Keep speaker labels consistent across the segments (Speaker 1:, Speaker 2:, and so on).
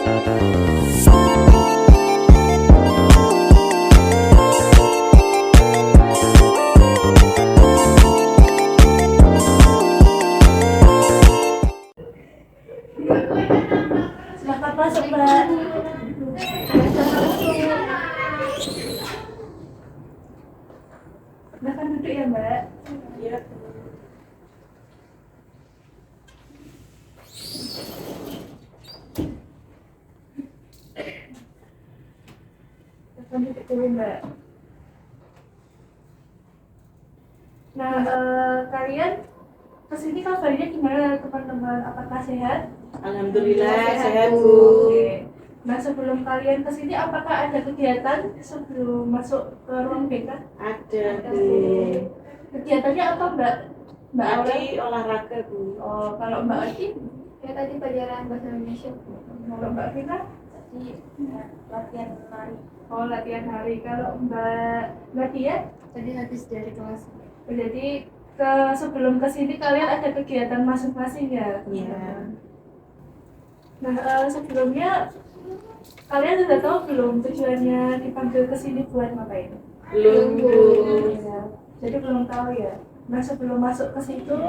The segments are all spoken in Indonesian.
Speaker 1: Silakan masuk, Mbak. Silakan duduk ya, Mbak.
Speaker 2: Iya.
Speaker 1: Silakan duduk dulu, Mbak. Nah, kalian kesini kabarnya gimana, teman-teman? Apakah sehat?
Speaker 2: Alhamdulillah sehat, Bu.
Speaker 1: Oke. Nah, sebelum kalian kesini, apakah ada kegiatan sebelum masuk ke ruang BK?
Speaker 2: Ada, Bu.
Speaker 1: Kegiatannya apa, Mbak? Mbak Aura?
Speaker 2: Tadi olahraga, Bu.
Speaker 1: Oh, kalau Mbak Oti?
Speaker 3: Ya tadi pelajaran bahasa Indonesia.
Speaker 1: Kalau Mbak Vina?
Speaker 3: Tadi latihan lari.
Speaker 1: Oh, latihan hari. Kalau Mbak Nadia?
Speaker 3: Tadi habis dari kelas.
Speaker 1: Jadi sebelum kesini kalian ada kegiatan masing-masing ya?
Speaker 2: Iya.
Speaker 1: Nah, sebelumnya kalian sudah tahu belum tujuannya dipanggil ke sini buat ngapain?
Speaker 2: Belum, Bu.
Speaker 1: Ya, jadi belum tahu ya. Nah, sebelum masuk ke situ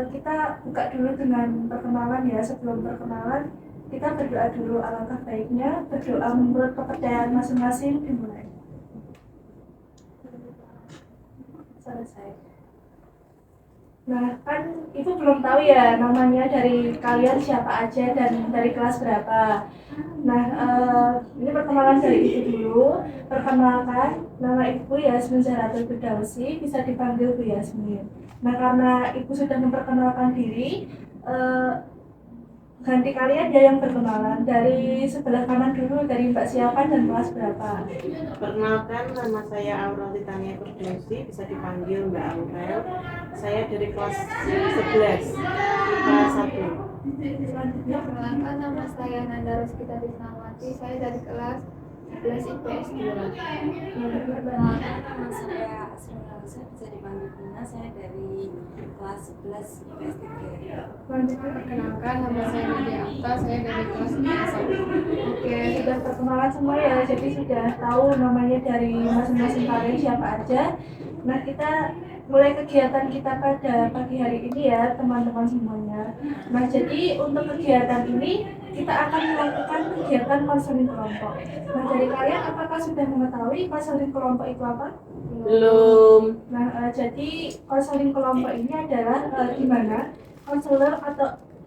Speaker 1: kita buka dulu dengan perkenalan ya. Sebelum perkenalan kita berdoa dulu, alangkah baiknya berdoa menurut kepercayaan masing-masing dimulai. Selesai. Nah, kan Ibu belum tahu ya namanya dari kalian siapa aja dan dari kelas berapa. Nah, ini perkenalan dari Ibu dulu. Perkenalkan, nama Ibu Yasmin Zahratul Firdausi, bisa dipanggil Bu Yasmin. Nah, karena Ibu sudah memperkenalkan diri, ganti kalian ya yang berkenalan. Dari sebelah kanan dulu, dari Mbak siapa dan kelas berapa?
Speaker 2: Perkenalkan, nama saya Aurel Titania Firdausi, bisa dipanggil Mbak Aurel. Saya dari kelas 11, kelas 1.
Speaker 1: Selanjutnya,
Speaker 3: Perkenalkan, nama saya Nanda Roskita Tisnawati. Saya dari kelas 11 IPS 2.
Speaker 4: Perkenalkan, nama saya Asmina Rosa, bisa dipanggil Bina. Saya dari kelas 11 IPS 3.
Speaker 1: selanjutnya.
Speaker 3: Perkenalkan, nama saya Nadia Akta. Saya dari kelas IPS 1.
Speaker 1: Oke, sudah perkenalan semua ya, jadi sudah tahu namanya dari masing-masing kalian siapa aja. Nah, kita mulai kegiatan kita pada pagi hari ini ya, teman-teman semuanya. Nah, jadi untuk kegiatan ini kita akan melakukan kegiatan konseling kelompok. Nah, dari kalian apakah sudah mengetahui konseling kelompok itu apa?
Speaker 2: Belum.
Speaker 1: Nah, jadi konseling kelompok ini adalah di mana konselor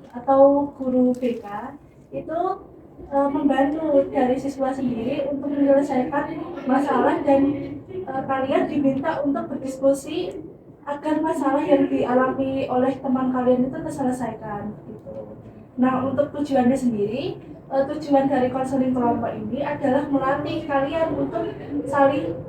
Speaker 1: atau guru BK itu membantu dari siswa sendiri untuk menyelesaikan masalah dan kalian diminta untuk berdiskusi agar masalah yang dialami oleh teman kalian itu terselesaikan gitu. Nah, untuk tujuannya sendiri, tujuan dari konseling kelompok ini adalah melatih kalian untuk saling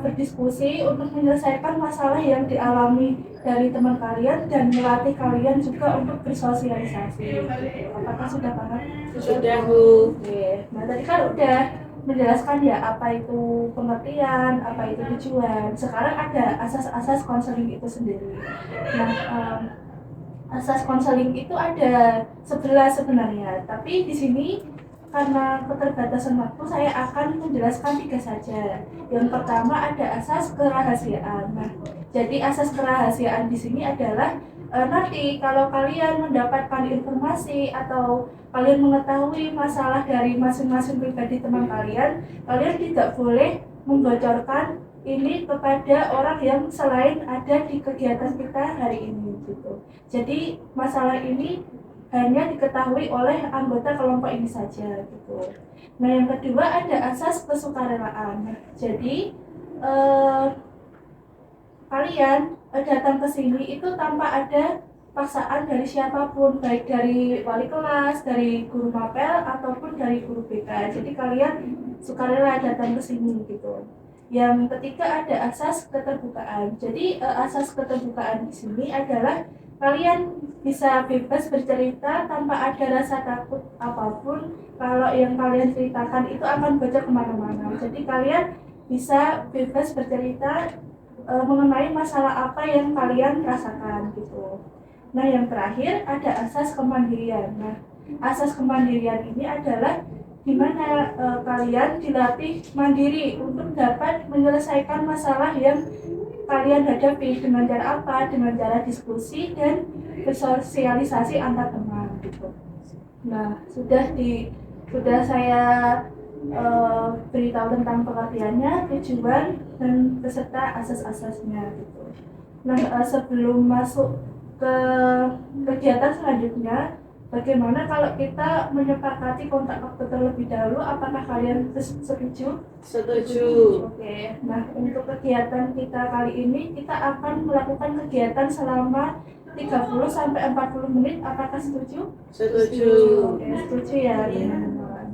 Speaker 1: berdiskusi untuk menyelesaikan masalah yang dialami dari teman kalian dan melatih kalian juga untuk bersosialisasi. Apakah sudah paham?
Speaker 2: Sudah, Bu.
Speaker 1: Oke. Nah, tadi kan udah menjelaskan ya apa itu pengertian, apa itu tujuan. Sekarang ada asas-asas konseling itu sendiri. Nah, asas konseling itu ada 11 sebenarnya, tapi di sini karena keterbatasan waktu saya akan menjelaskan 3 saja. Yang pertama ada asas kerahasiaan. Nah, jadi asas kerahasiaan di sini adalah nanti kalau kalian mendapatkan informasi atau kalian mengetahui masalah dari masing-masing pribadi teman kalian, kalian tidak boleh membocorkan ini kepada orang yang selain ada di kegiatan kita hari ini gitu. Jadi masalah ini hanya diketahui oleh anggota kelompok ini saja gitu. Nah, yang kedua ada asas kesukarelaan. Jadi kalian datang ke sini itu tanpa ada paksaan dari siapapun, baik dari wali kelas, dari guru mapel ataupun dari guru BK. Jadi kalian sukarela datang ke sini gitu. Yang ketiga ada asas keterbukaan. Jadi asas keterbukaan di sini adalah kalian bisa bebas bercerita tanpa ada rasa takut apapun. Kalau yang kalian ceritakan itu akan bocor kemana-mana. Jadi kalian bisa bebas bercerita mengenai masalah apa yang kalian rasakan gitu. Nah, yang terakhir ada asas kemandirian. Nah, asas kemandirian ini adalah di mana kalian dilatih mandiri untuk dapat menyelesaikan masalah yang kalian hadapi dengan cara apa? Dengan cara diskusi dan bersosialisasi antar teman gitu. Nah, sudah saya beritahu tentang pengertiannya, tujuan dan beserta asas-asasnya gitu. Nah, sebelum masuk ke kegiatan selanjutnya, bagaimana kalau kita menyepakati kontak waktu terlebih dahulu? Apakah kalian setuju?
Speaker 2: Setuju.
Speaker 1: Oke. Nah, untuk kegiatan kita kali ini kita akan melakukan kegiatan selama 30 sampai 40 menit. Apakah setuju?
Speaker 2: Setuju.
Speaker 1: Oke, setuju ya teman-teman.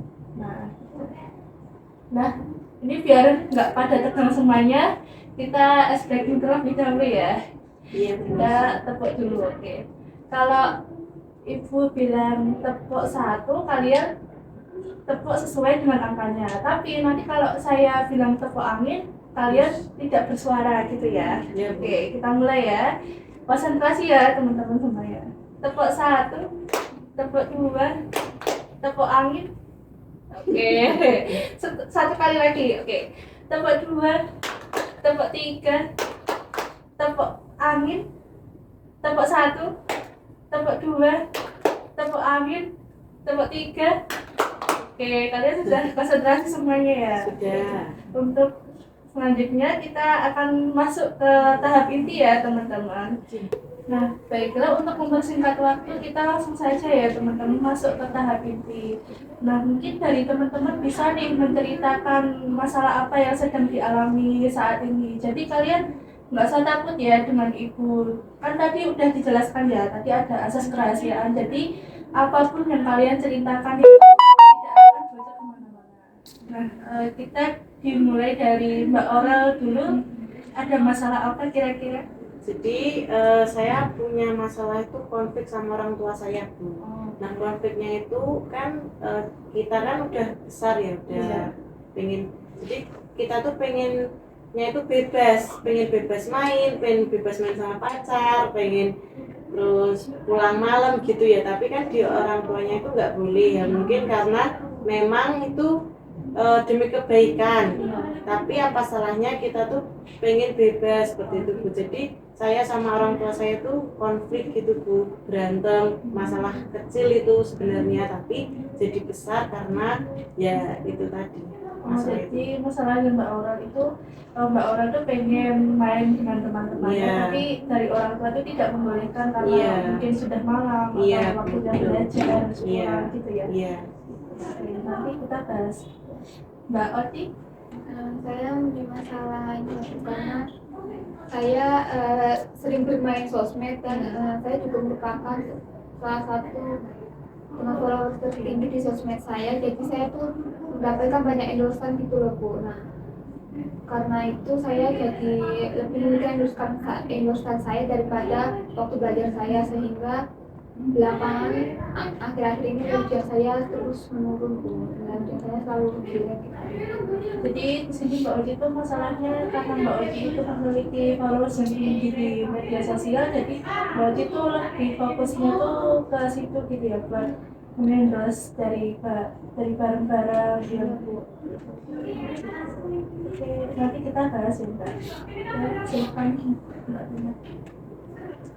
Speaker 1: Nah, ini biar nggak pada tegang semuanya, kita ice breaking terlebih dahulu ya.
Speaker 2: Iya,
Speaker 1: Kita tepuk dulu, oke. Kalau ibu bilang tepuk 1, kalian tepuk sesuai dengan angkanya. Tapi nanti kalau saya bilang tepuk angin, kalian tidak bersuara gitu ya.
Speaker 2: Iya, Bu.
Speaker 1: Oke, kita mulai ya. Konsentrasi ya teman-teman semuanya. Tepuk 1, tepuk 2, tepuk angin. Oke. Satu kali lagi. Oke. Tepuk 2, tepuk 3, tepuk angin. Tepuk 1, tepuk 2, tepuk angin. Tepuk 3. Oke, kalian sudah konsentrasi semuanya ya.
Speaker 2: Sudah.
Speaker 1: Untuk selanjutnya kita akan masuk ke tahap inti ya teman-teman. Nah, baiklah, untuk mempersingkat waktu kita langsung saja ya teman-teman masuk ke tahap inti. Nah, mungkin dari teman-teman bisa nih menceritakan masalah apa yang sedang dialami saat ini. Jadi kalian nggak usah takut ya dengan ibu. Kan tadi udah dijelaskan ya, tadi ada asas kerahasiaan. Jadi apapun yang kalian ceritakan itu tidak akan bocor kemana-mana. Nah, kita dimulai dari Mbak Oral dulu. Ada masalah apa kira-kira?
Speaker 2: Jadi saya punya masalah itu konflik sama orang tua saya, Bu. Nah, konfliknya itu kan kita kan udah besar ya, udah
Speaker 1: Iya.
Speaker 2: pengen. Jadi kita tuh pengennya itu pengen bebas main sama pacar, pengen terus pulang malam gitu ya. Tapi kan di orang tuanya itu nggak boleh ya, mungkin karena memang itu demi kebaikan. Tapi apa salahnya kita tuh pengen bebas seperti itu, Bu. Jadi saya sama orang tua saya tuh konflik gitu, Bu, berantem masalah kecil itu sebenarnya, tapi jadi besar karena ya itu tadi masalah itu.
Speaker 1: Jadi masalahnya Mbak Oral itu Mbak Oral tuh pengen main dengan teman-temannya,
Speaker 2: Iya.
Speaker 1: tapi dari orang tua itu tidak membolehkan karena
Speaker 2: Iya.
Speaker 1: mungkin sudah malam
Speaker 2: Iya,
Speaker 1: atau waktunya
Speaker 2: betul.
Speaker 1: belajar harus
Speaker 2: Iya.
Speaker 1: pulang gitu ya.
Speaker 2: Iya.
Speaker 1: Oke, nanti kita bahas. Mbak Oti?
Speaker 3: Saya punya masalah itu karena saya sering bermain sosmed dan saya juga merupakan salah satu dengan followers tertinggi di sosmed saya, jadi saya tuh mendapatkan banyak endorsement gitu loh, Bu. Nah, karena itu saya jadi lebih memilih endorsement saya daripada waktu belajar saya, sehingga belakangan akhir-akhir ini ujian saya terus menurun, Bu. Dan ujian saya selalu jelek gitu.
Speaker 1: Jadi di sini Mbak Oji itu masalahnya karena Mbak Oji itu memiliki followers yang tinggi di media sosial, jadi Mbak Oji itu lebih fokusnya tuh ke situ gitu ya, buat mengendorse dari barang-barang yang Bu. Oke, nanti kita bahas ya Mbak. Ya, silakan Mbak Tina.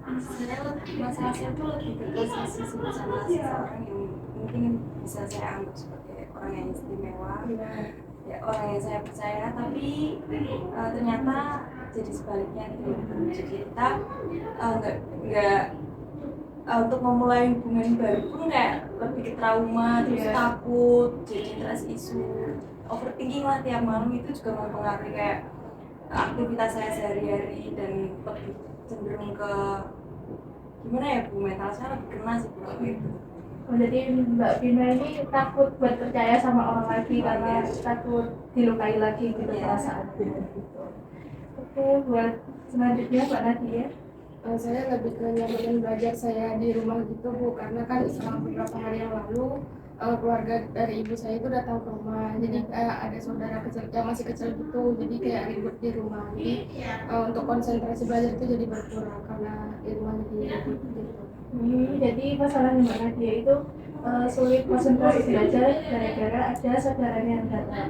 Speaker 4: Masalah saya tuh lebih ke posisi sama seseorang yang mungkin bisa saya anggap sebagai orang yang istimewa, ya orang yang saya percaya, tapi ternyata jadi sebaliknya gitu. Jadi kita nggak untuk memulai hubungan baru pun kayak lebih ke trauma, terus takut, jadi trust issue, overthinking lah tiap malam. Itu juga mempengaruhi kayak aktivitas saya sehari-hari dan lebih cenderung ke gimana ya, Bu, mental saya lebih kena sih kalau gitu.
Speaker 1: Oh, jadi Mbak Vina ini takut buat percaya sama orang lagi karena takut dilukai lagi gitu perasaannya gitu. Oke, buat selanjutnya Mbak Nadia.
Speaker 5: Saya lebih ke nyamanin belajar saya di rumah gitu, Bu, karena kan selama beberapa hari yang lalu
Speaker 3: keluarga dari ibu saya itu datang ke rumah, jadi kayak ada saudara kecil yang masih kecil gitu, jadi kayak ribut di rumah. Jadi untuk konsentrasi belajar itu jadi berkurang karena di rumah jadi ribut gitu.
Speaker 1: Jadi masalahnya Mbak Nadia itu sulit konsentrasi belajar gara-gara ada saudaranya yang datang.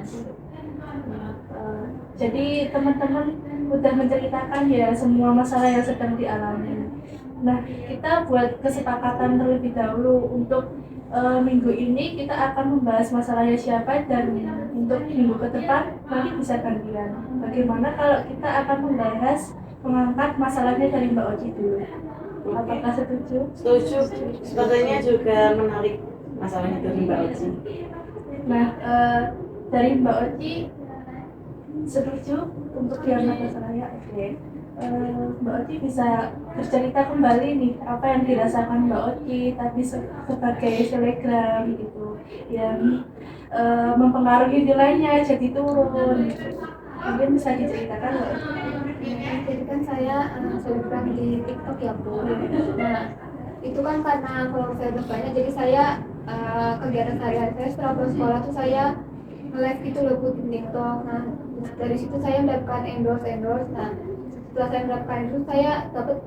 Speaker 1: Jadi teman-teman udah menceritakan ya semua masalah yang sedang dialami. Nah, kita buat kesepakatan terlebih dahulu untuk minggu ini kita akan membahas masalahnya siapa, dan untuk minggu ke depan nanti bisa gantian. Bagaimana kalau kita akan membahas mengangkat masalahnya dari Mbak Oci dulu? Apakah setuju?
Speaker 2: Setuju. Sepertinya juga menarik masalahnya dari Mbak Oci.
Speaker 1: Nah, dari Mbak Oci setuju untuk diangkat masalahnya. Oke. Mbak Oci bisa bercerita kembali nih apa yang dirasakan Mbak Oci tadi sebagai selegram gitu, yang mempengaruhi nilainya jadi turun. Mungkin bisa diceritakan Mbak Oci?
Speaker 3: Jadi kan saya selebgram di TikTok ya Bu. Nah itu kan karena kalau saya banyak, jadi saya kegiatan sehari-hari saya setelah pulang sekolah tuh saya nge-live gitu loh Bu di TikTok. Nah dari situ saya mendapatkan endorse. Nah setelah saya mendapatkan itu saya dapat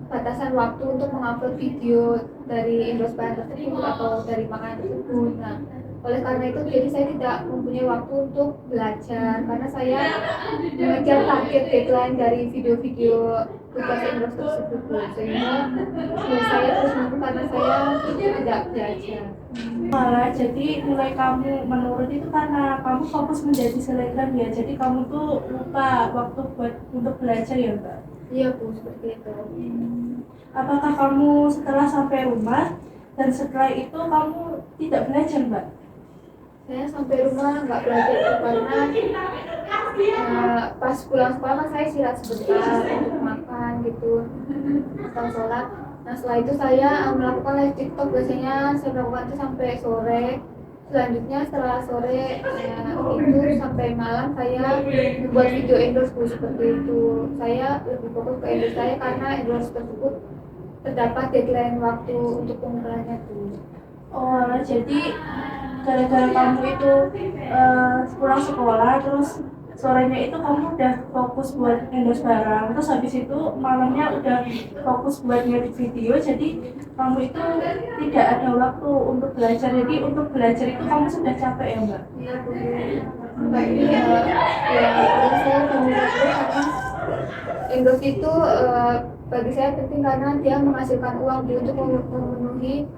Speaker 3: batasan waktu untuk mengupload video dari endorse bahan tersebut atau dari makanan tersebut. Nah oleh karena itu jadi saya tidak mempunyai waktu untuk belajar karena saya mengejar target deadline dari video-video tugas endorse tersebut, sehingga saya terus menunggu karena saya tidak belajar.
Speaker 1: Malah jadi nilai kamu menurun itu karena kamu fokus menjadi selebgram ya, jadi kamu tuh lupa waktu buat untuk belajar ya Mbak?
Speaker 3: Iya Bu, seperti itu.
Speaker 1: Apakah kamu setelah sampai rumah dan setelah itu kamu tidak belajar Mbak?
Speaker 3: Saya sampai rumah nggak belajar itu karena pas pulang sekolah kan saya istirahat sebentar untuk makan gitu, atau sholat. Nah setelah itu saya melakukan live TikTok, biasanya saya melakukan itu sampai sore. Selanjutnya setelah sore itu sampai malam saya membuat video endorse Bu, seperti itu. Saya lebih fokus ke endorse saya karena endorse tersebut terdapat deadline waktu untuk pengumpulannya tuh.
Speaker 1: Oh, jadi gara-gara kamu itu pulang sekolah terus sorenya itu kamu udah fokus buat endorse barang, terus habis itu malamnya udah fokus buat ngedit video, jadi kamu itu tidak ada waktu untuk belajar. Jadi untuk belajar itu kamu sudah capek ya Mbak?
Speaker 3: Iya Bu. Tapi ya saya memilih karena endorse itu bagi saya penting karena dia menghasilkan uang untuk memenuhi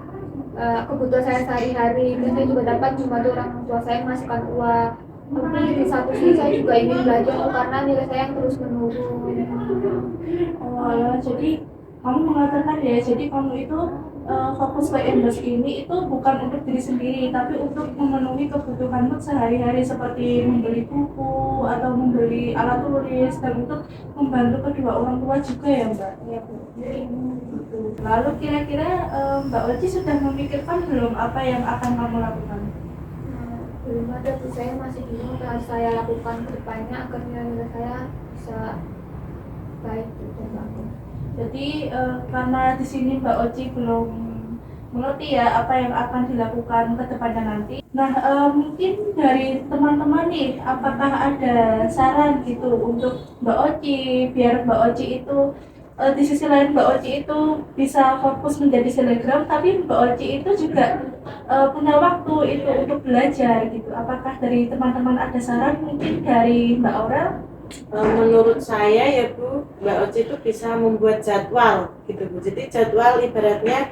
Speaker 3: kebutuhan saya sehari-hari, dan saya juga dapat membantu orang tua saya menghasilkan uang. Tapi di satu sisi saya juga ingin belajar karena nilai saya yang terus menurun.
Speaker 1: Oh, jadi kamu mengatakan ya, jadi kamu itu fokus ke endorse ini itu bukan untuk diri sendiri, tapi untuk memenuhi kebutuhanmu sehari-hari seperti membeli buku atau membeli alat tulis, dan untuk membantu kedua orang tua juga ya Mbak?
Speaker 3: Ya Bu.
Speaker 1: Lalu kira-kira Mbak Oci sudah memikirkan belum apa yang akan kamu lakukan?
Speaker 3: Belum ada Bu, saya masih bingung apa harus saya lakukan ke depannya agar nilai saya bisa baik gitu Mbak.
Speaker 1: Jadi karena di sini Mbak Oci belum mengerti ya apa yang akan dilakukan ke depannya nanti. Nah, mungkin dari teman-teman nih, apakah ada saran gitu untuk Mbak Oci biar Mbak Oci itu di sisi lain Mbak Oci itu bisa fokus menjadi selebgram, tapi Mbak Oci itu juga punya waktu itu untuk belajar gitu. Apakah dari teman-teman ada saran mungkin dari Mbak Aurel?
Speaker 2: Menurut saya ya Bu, Mbak Oci itu bisa membuat jadwal gitu Bu. Jadi jadwal ibaratnya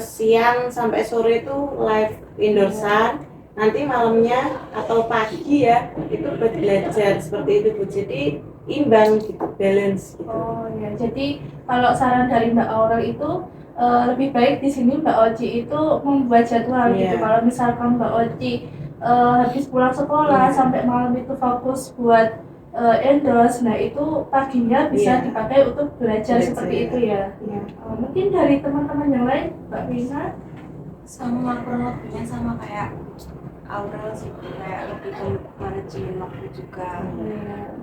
Speaker 2: siang sampai sore itu live endorsean, nanti malamnya atau pagi ya itu buat belajar, seperti itu Bu. Jadi imbang gitu, balance gitu.
Speaker 1: Oh ya, jadi kalau saran dari Mbak Aurel itu lebih baik di sini Mbak Oci itu membuat jadwal gitu. Kalau misalkan Mbak Oci habis pulang sekolah sampai malam itu fokus buat endorse, nah itu paginya bisa dipakai untuk belajar seperti itu ya. Mungkin dari teman-teman yang lain, Mbak Rina?
Speaker 4: Sama kurang lebihnya sama kayak Aurel sih, kayak lebih ke manajemen waktu juga,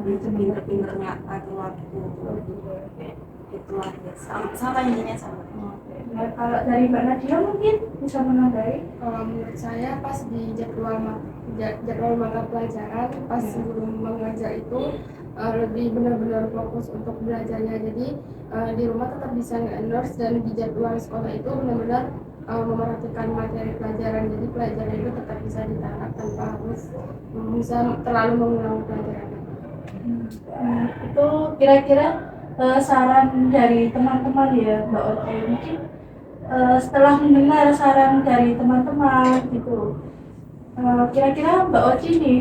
Speaker 4: lebih pinter-pinter ngatur waktu. gitu lah ya. Sama intinya sama.
Speaker 1: Oke. Nah, kalau dari Mbak Nadia mungkin bisa menambahi.
Speaker 5: Kalau menurut saya pas di jadwal mata pelajaran pas sebelum mengajar itu lebih benar-benar fokus untuk belajarnya. Jadi di rumah tetap bisa nge-endorse dan di jadwal sekolah itu benar-benar memerhatikan materi pelajaran. Jadi pelajaran itu tetap bisa ditangkap tanpa harus bisa terlalu mengulang pelajaran.
Speaker 1: Itu kira-kira saran dari teman-teman ya Mbak Oci. Mungkin setelah mendengar saran dari teman-teman gitu, kira-kira Mbak Oci nih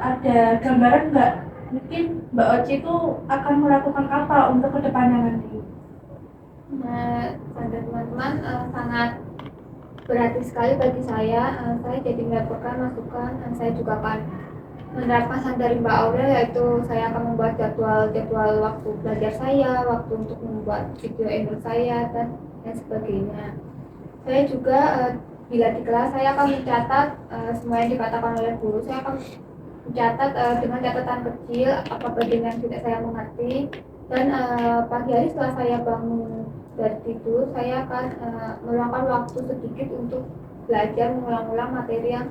Speaker 1: ada gambaran nggak? Mungkin Mbak Oci itu akan melakukan apa untuk kedepannya nanti?
Speaker 3: Nah, pada teman-teman sangat berarti sekali bagi saya. Saya jadi mendapatkan masukan dan saya juga akan menerapkan saran dari Mbak Aurel, yaitu saya akan membuat jadwal waktu belajar saya, waktu untuk membuat video endorse saya dan sebagainya. Saya juga bila di kelas saya akan mencatat semua yang dikatakan oleh guru. Saya akan mencatat dengan catatan kecil apa bagian yang tidak saya mengerti, dan pagi hari setelah saya bangun dari tidur saya akan meluangkan waktu sedikit untuk belajar mengulang-ulang materi yang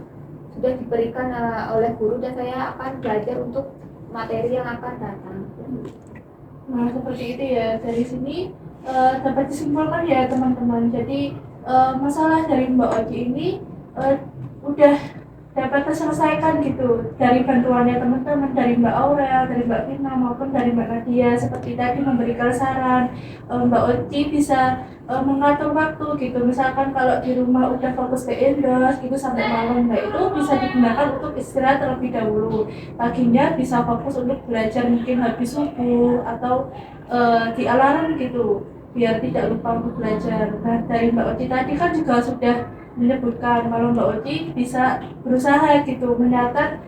Speaker 3: sudah diberikan oleh guru, dan saya akan belajar untuk materi yang akan datang.
Speaker 1: Nah, seperti itu ya. Dari sini dapat disimpulkan ya teman-teman. Jadi masalah dari Mbak Oci ini udah dapat terselesaikan gitu dari bantuannya teman-teman, dari Mbak Aurel, dari Mbak Vina maupun dari Mbak Nadia. Seperti tadi memberikan saran, Mbak Oci bisa mengatur waktu gitu. Misalkan kalau di rumah udah fokus ke endorse gitu sampai malam, nah itu bisa digunakan untuk istirahat terlebih dahulu. Paginya bisa fokus untuk belajar mungkin habis subuh atau di alarm gitu biar tidak lupa untuk belajar. Nah, dari Mbak Oci tadi kan juga sudah menyebutkan kalau Mbak Oci bisa berusaha gitu mencatat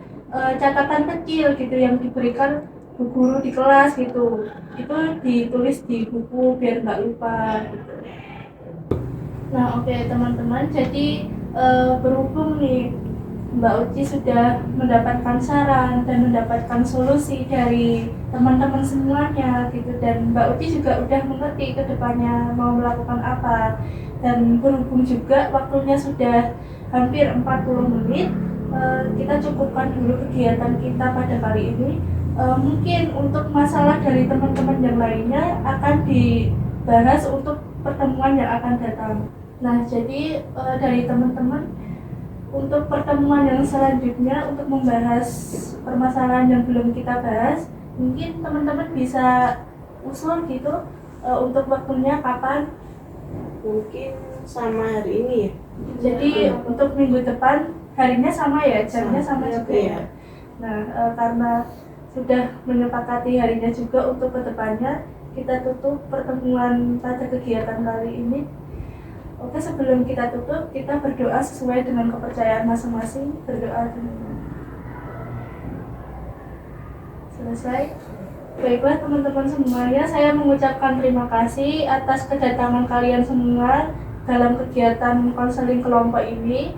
Speaker 1: catatan kecil gitu yang diberikan bu guru di kelas gitu, itu ditulis di buku biar nggak lupa gitu. Nah oke teman-teman, jadi berhubung nih Mbak Oci sudah mendapatkan saran dan mendapatkan solusi dari teman-teman semuanya gitu, dan Mbak Oci juga udah mengerti ke depannya mau melakukan apa, dan berhubung juga waktunya sudah hampir 40 menit, kita cukupkan dulu kegiatan kita pada kali ini. Mungkin untuk masalah dari teman-teman yang lainnya akan dibahas untuk pertemuan yang akan datang. Nah jadi dari teman-teman untuk pertemuan yang selanjutnya untuk membahas permasalahan yang belum kita bahas, mungkin teman-teman bisa usul gitu untuk waktunya kapan.
Speaker 2: Mungkin sama hari ini ya.
Speaker 1: Jadi untuk minggu depan harinya sama ya, jamnya sama juga ya. Nah karena sudah menyepakati harinya juga untuk kedepannya, kita tutup pertemuan pada kegiatan kali ini. Oke, sebelum kita tutup, kita berdoa sesuai dengan kepercayaan masing-masing. Berdoa dulu. Selesai. Baiklah teman-teman semuanya, saya mengucapkan terima kasih atas kedatangan kalian semua dalam kegiatan konseling kelompok ini.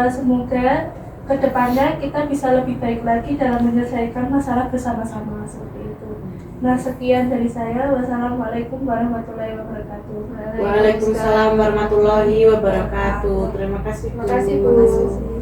Speaker 1: Semoga kedepannya kita bisa lebih baik lagi dalam menyelesaikan masalah bersama-sama seperti itu. Nah sekian dari saya. Wassalamualaikum warahmatullahi wabarakatuh.
Speaker 2: Waalaikumsalam warahmatullahi wabarakatuh. Terima kasih Bu.
Speaker 3: Terima kasih Bu.